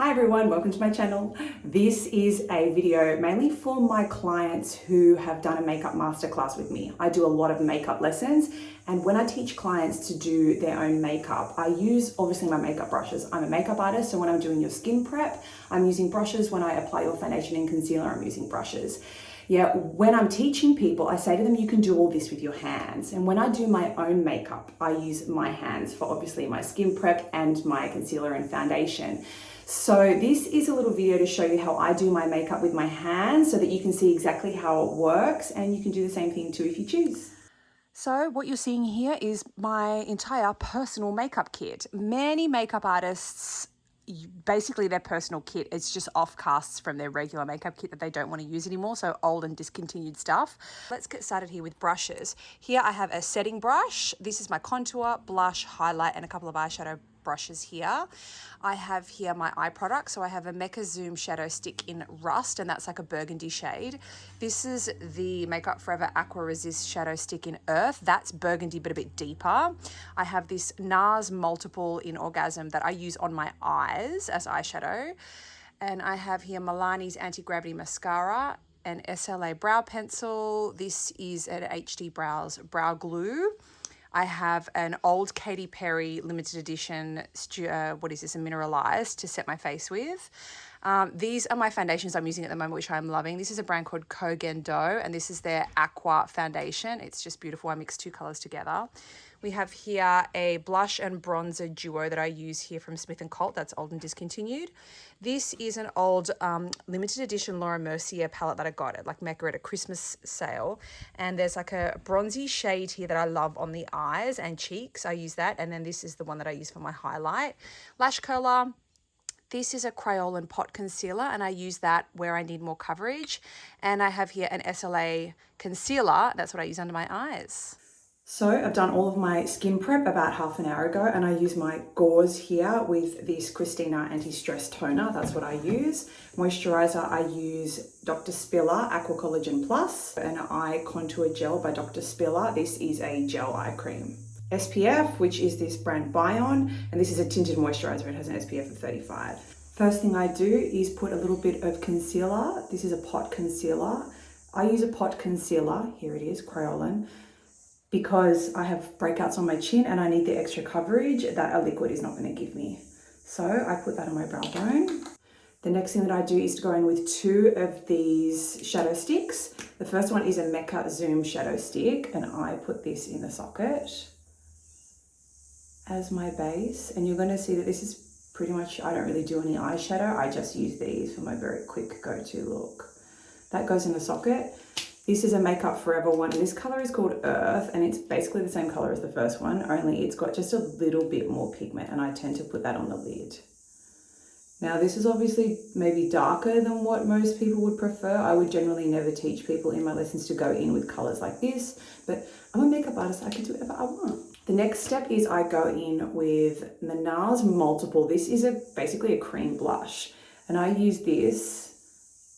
Hi everyone, welcome to my channel. This is a video mainly for my clients who have done a makeup masterclass with me. I do a lot of makeup lessons, and when I teach clients to do their own makeup, I use obviously my makeup brushes. I'm a makeup artist, so when I'm doing your skin prep, I'm using brushes. When I apply your foundation and concealer, I'm using brushes. Yeah, when I'm teaching people, I say to them, you can do all this with your hands. And when I do my own makeup, I use my hands for obviously my skin prep and my concealer and foundation. So this is a little video to show you how I do my makeup with my hands so that you can see exactly how it works, and you can do the same thing too if you choose. So what you're seeing here is my entire personal makeup kit. Many makeup artists, basically their personal kit is just offcasts from their regular makeup kit that they don't want to use anymore, so old and discontinued stuff. Let's get started here with brushes. Here I have a setting brush. This is my contour, blush, highlight, and a couple of eyeshadow brushes here. I have here my eye product. So I have a Mecca Zoom shadow stick in Rust, and that's like a burgundy shade. This is the Makeup Forever Aqua Resist shadow stick in Earth. That's burgundy but a bit deeper. I have this NARS multiple in Orgasm that I use on my eyes as eyeshadow. And I have here Milani's Anti-Gravity Mascara, an SLA brow pencil. This is an HD Brows brow glue. I have an old Katy Perry limited edition, what is this, a mineralized to set my face with. These are my foundations I'm using at the moment, which I'm loving. This is a brand called Kogen Do, and this is their Aqua foundation. It's just beautiful. I mixed two colors together. We have here a blush and bronzer duo that I use here from Smith & Colt. That's old and discontinued. This is an old limited edition Laura Mercier palette that I got at like Mecca at a Christmas sale. And there's like a bronzy shade here that I love on the eyes and cheeks. I use that. And then this is the one that I use for my highlight. Lash curler. This is a Crayolan pot concealer, and I use that where I need more coverage. And I have here an SLA concealer. That's what I use under my eyes. So I've done all of my skin prep about half an hour ago, and I use my gauze here with this Christina Anti-Stress Toner. That's what I use. Moisturizer, I use Dr. Spiller Aqua Collagen Plus, an eye contour gel by Dr. Spiller. This is a gel eye cream. SPF, which is this brand Bion, and this is a tinted moisturizer. It has an SPF of 35. First thing I do is put a little bit of concealer. This is a pot concealer. I use a pot concealer, here it is, Crayolan, because I have breakouts on my chin and I need the extra coverage that a liquid is not going to give me. So I put that on my brow bone. The next thing that I do is to go in with two of these shadow sticks. The first one is a Mecca Zoom shadow stick, and I put this in the socket as my base. And you're going to see that this is pretty much, I don't really do any eyeshadow. I just use these for my very quick go-to look. That goes in the socket. This is a Makeup Forever one, and this color is called Earth, and it's basically the same color as the first one, only it's got just a little bit more pigment, and I tend to put that on the lid. Now, this is obviously maybe darker than what most people would prefer. I would generally never teach people in my lessons to go in with colors like this, but I'm a makeup artist, I can do whatever I want. The next step is I go in with the NARS Multiple. This is basically a cream blush, and I use this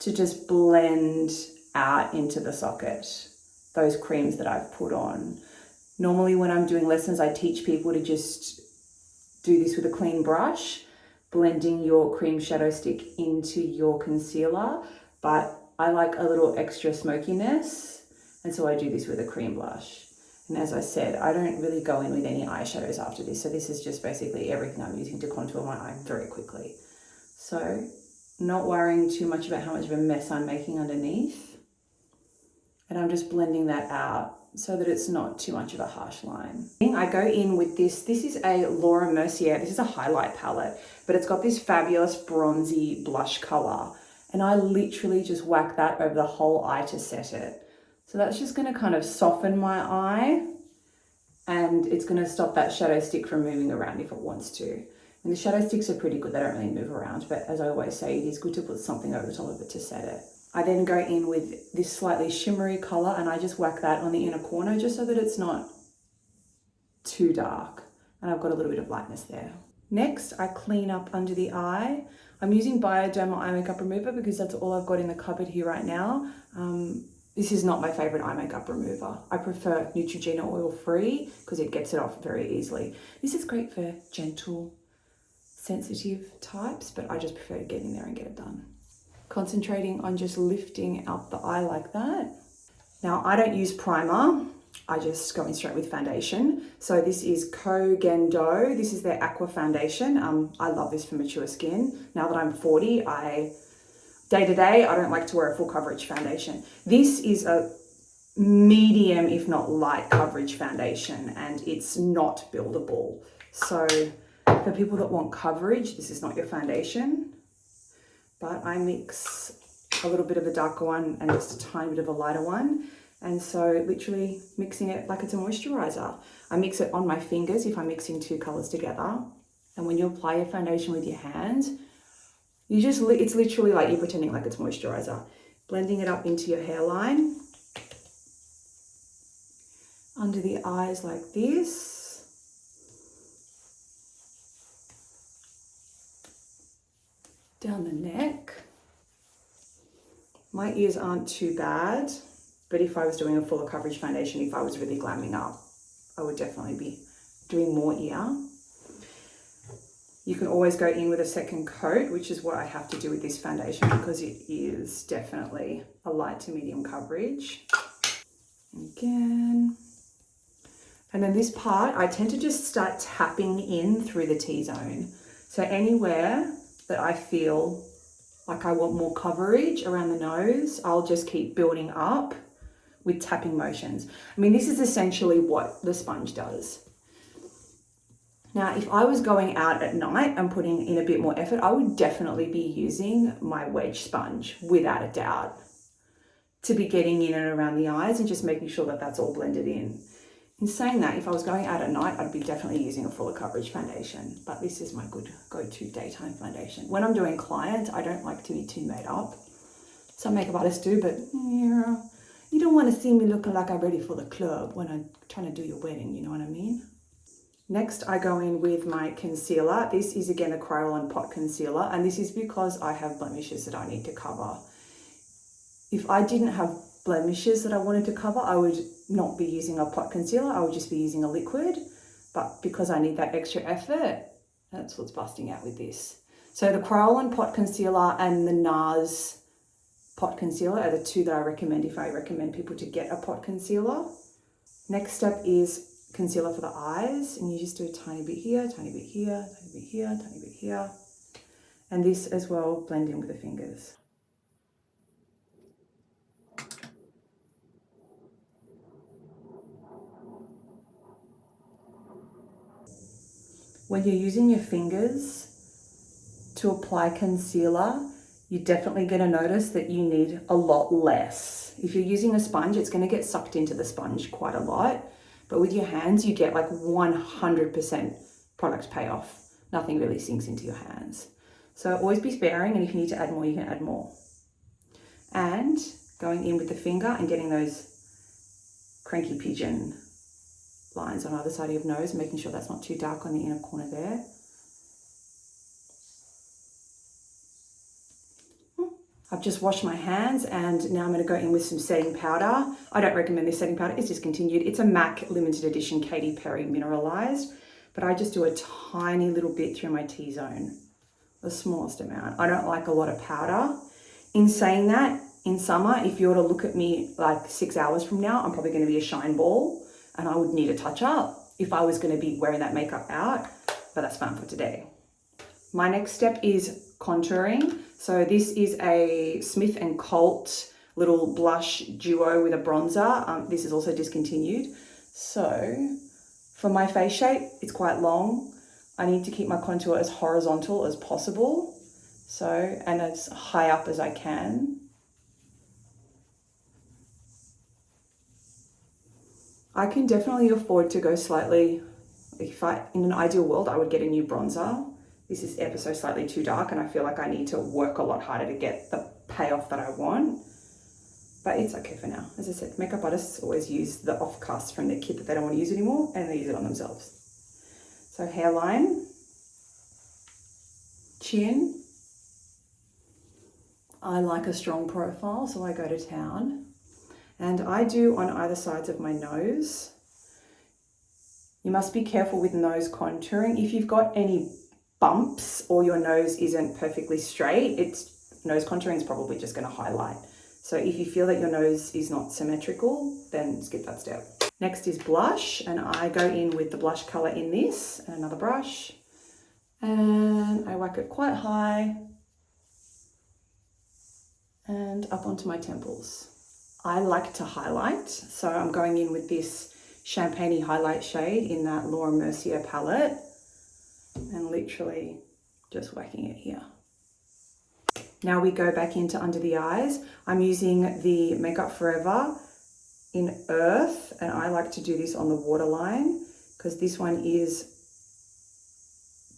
to just blend out into the socket those creams that I've put on. Normally when I'm doing lessons, I teach people to just do this with a clean brush, blending your cream shadow stick into your concealer, but I like a little extra smokiness, and so I do this with a cream blush. And as I said, I don't really go in with any eyeshadows after this, so this is just basically everything I'm using to contour my eye very quickly. So not worrying too much about how much of a mess I'm making underneath. And I'm just blending that out so that it's not too much of a harsh line. I go in with this is a Laura Mercier, this is a highlight palette, but it's got this fabulous bronzy blush color. And I literally just whack that over the whole eye to set it. So that's just gonna kind of soften my eye, and it's gonna stop that shadow stick from moving around if it wants to. And the shadow sticks are pretty good, they don't really move around, but as I always say, it is good to put something over the top of it to set it. I then go in with this slightly shimmery color, and I just whack that on the inner corner just so that it's not too dark. And I've got a little bit of lightness there. Next, I clean up under the eye. I'm using Bioderma eye makeup remover because that's all I've got in the cupboard here right now. This is not my favorite eye makeup remover. I prefer Neutrogena oil free because it gets it off very easily. This is great for gentle sensitive types, but I just prefer to get in there and get it done. Concentrating on just lifting up the eye like that. Now I don't use primer, I just go in straight with foundation. So this is Kogendo. This is their Aqua Foundation. I love this for mature skin. Now that I'm 40, day to day, I don't like to wear a full coverage foundation. This is a medium, if not light coverage foundation, and it's not buildable. So for people that want coverage, this is not your foundation. But I mix a little bit of a darker one and just a tiny bit of a lighter one. And so literally mixing it like it's a moisturizer. I mix it on my fingers if I'm mixing two colors together. And when you apply your foundation with your hands, it's literally like you're pretending like it's moisturizer. Blending it up into your hairline. Under the eyes like this. Down the neck. My ears aren't too bad, but if I was doing a fuller coverage foundation, if I was really glamming up, I would definitely be doing more ear. You can always go in with a second coat, which is what I have to do with this foundation because it is definitely a light to medium coverage. Again. And then this part, I tend to just start tapping in through the T-zone. So anywhere that I feel like I want more coverage around the nose, I'll just keep building up with tapping motions. I mean, this is essentially what the sponge does. Now, if I was going out at night and putting in a bit more effort, I would definitely be using my wedge sponge without a doubt to be getting in and around the eyes and just making sure that that's all blended in. In saying that, if I was going out at night, I'd be definitely using a fuller coverage foundation, but this is my good go-to daytime foundation. When I'm doing clients, I don't like to be too made up. Some makeup artists do, but yeah, you don't want to see me looking like I'm ready for the club when I'm trying to do your wedding, you know what I mean? Next, I go in with my concealer. This is again a Corrective Pot Concealer, and this is because I have blemishes that I need to cover. If I didn't have blemishes that I wanted to cover, I would not be using a pot concealer. I would just be using a liquid. But because I need that extra effort, that's what's busting out with this. So the Corrective Pot Concealer and the NARS Pot Concealer are the two that I recommend if I recommend people to get a pot concealer. Next step is concealer for the eyes, and you just do a tiny bit here, tiny bit here, tiny bit here, tiny bit here. And this as well, blend in with the fingers. When you're using your fingers to apply concealer, you're definitely going to notice that you need a lot less. If you're using a sponge, it's going to get sucked into the sponge quite a lot. But with your hands, you get like 100% product payoff. Nothing really sinks into your hands. So always be sparing, and if you need to add more, you can add more. And going in with the finger and getting those cranky pigeon lines on either side of your nose, making sure that's not too dark on the inner corner there. I've just washed my hands and now I'm going to go in with some setting powder. I don't recommend this setting powder, it's discontinued. It's a MAC limited edition Katy Perry mineralized, but I just do a tiny little bit through my T-zone, the smallest amount. I don't like a lot of powder. In saying that, in summer, if you were to look at me like 6 hours from now, I'm probably going to be a shine ball. And I would need a touch up if I was going to be wearing that makeup out, but that's fine for today. My next step is contouring. So this is a Smith & Colt little blush duo with a bronzer. This is also discontinued. So for my face shape, it's quite long. I need to keep my contour as horizontal as possible. So, and as high up as I can. I can definitely afford to go slightly, in an ideal world, I would get a new bronzer. This is ever so slightly too dark and I feel like I need to work a lot harder to get the payoff that I want. But it's okay for now. As I said, makeup artists always use the offcasts from their kit that they don't want to use anymore and they use it on themselves. So hairline, chin. I like a strong profile, so I go to town. And I do on either sides of my nose. You must be careful with nose contouring. If you've got any bumps or your nose isn't perfectly straight, nose contouring is probably just going to highlight. So if you feel that your nose is not symmetrical, then skip that step. Next is blush, and I go in with the blush color in this and another brush, and I whack it quite high and up onto my temples. I like to highlight, so I'm going in with this champagne-y highlight shade in that Laura Mercier palette and literally just whacking it here. Now we go back into under the eyes. I'm using the Makeup Forever in Earth, and I like to do this on the waterline because this one is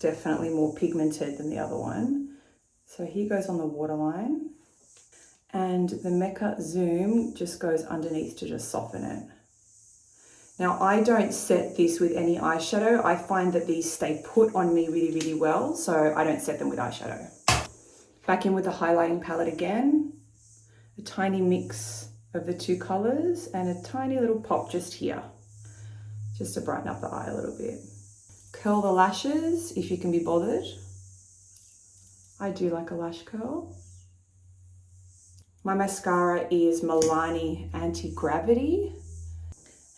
definitely more pigmented than the other one. So here goes on the waterline, and the Mecca Zoom just goes underneath to just soften it. Now I don't set this with any eyeshadow. I find that these stay put on me really, really well, so I don't set them with eyeshadow. Back in with the highlighting palette again, a tiny mix of the two colors and a tiny little pop just here, just to brighten up the eye a little bit. Curl the lashes if you can be bothered. I do like a lash curl. My mascara is Milani Anti-Gravity,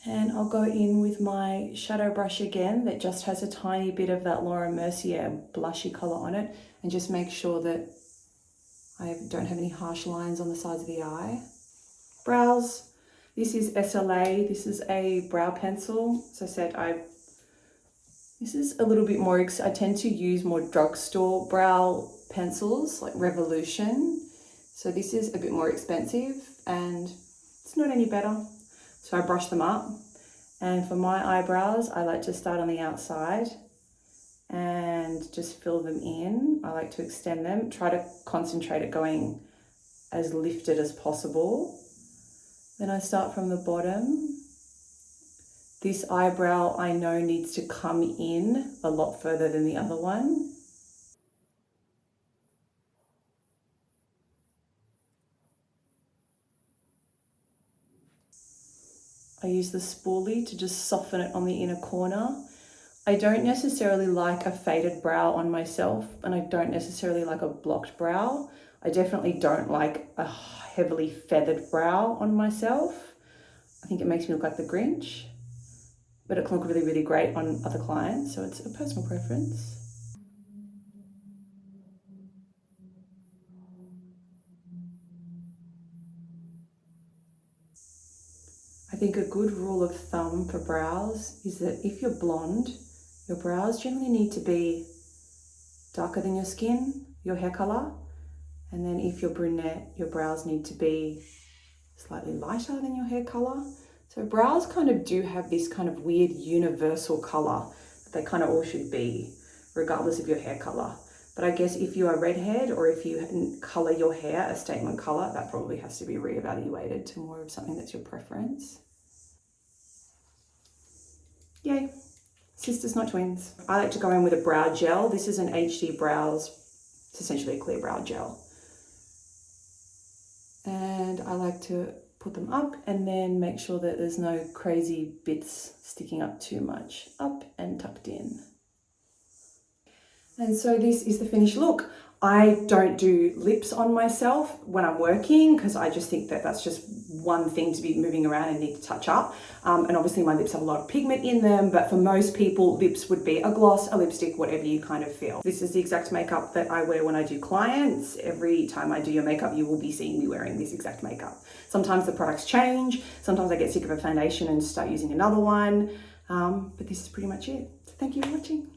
and I'll go in with my shadow brush again that just has a tiny bit of that Laura Mercier blushy color on it, and just make sure that I don't have any harsh lines on the sides of the eye. Brows, this is SLA, this is a brow pencil. As I said, this is a little bit more, I tend to use more drugstore brow pencils like Revolution. So this is a bit more expensive and it's not any better. So I brush them up. And for my eyebrows, I like to start on the outside and just fill them in. I like to extend them, try to concentrate it going as lifted as possible. Then I start from the bottom. This eyebrow I know needs to come in a lot further than the other one. I use the spoolie to just soften it on the inner corner. I don't necessarily like a faded brow on myself, and I don't necessarily like a blocked brow. I definitely don't like a heavily feathered brow on myself. I think it makes me look like the Grinch, but it can look really, really great on other clients, so it's a personal preference. I think a good rule of thumb for brows is that if you're blonde, your brows generally need to be darker than your skin, your hair color. And then if you're brunette, your brows need to be slightly lighter than your hair color. So brows kind of do have this kind of weird universal color that they kind of all should be, regardless of your hair color. But I guess if you are redhead or if you color your hair a statement color, that probably has to be reevaluated to more of something that's your preference. Yay. Sisters, not twins. I like to go in with a brow gel. This is an HD Brows, it's essentially a clear brow gel. And I like to put them up and then make sure that there's no crazy bits sticking up too much. Up and tucked in. And so this is the finished look. I don't do lips on myself when I'm working because I just think that that's just one thing to be moving around and need to touch up. And obviously my lips have a lot of pigment in them, but for most people, lips would be a gloss, a lipstick, whatever you kind of feel. This is the exact makeup that I wear when I do clients. Every time I do your makeup, you will be seeing me wearing this exact makeup. Sometimes the products change. Sometimes I get sick of a foundation and start using another one. But this is pretty much it. So thank you for watching.